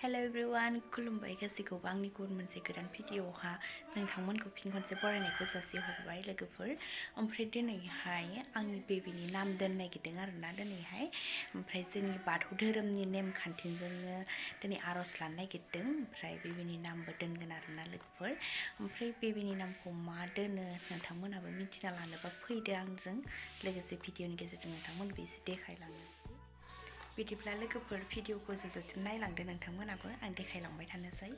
Hello everyone, खुलुमबाय गासैखौबो आंनि गुबुन मोनसे गोदान भिडिअ'हा नोंथांमोनखौ फिन खनसे बरायनायखौ जासिहरबाय लोगोफोर। ओमफ्राय दिनैहाय आंनि बेबिनि नाम दोननो नागिरदों आरोना दिनैहाय। ओमफ्राय जोंनि बाथौ धोरोमनि नेमखान्थिजोंनो दिनै आर'ज लानो नागिरदों। ओमफ्राय बेबिनि नामबो दोनगोन आरोना लोगोफोर। ओमफ्राय बेबिनि नामखौ मा दोनो नोंथांमोनाबो मिथिना लानोबा फैदो आंजों लोगोसे भिडिअ'नि गेजेरजों नोंथांमोनबो एसे देखायलांनोसै। बिदिब्ला लोगोफोर भिडिअ'खौ जोबजासिम नायलांदो नोंथांमोनाबो आं देखायलांबाय थानोसै।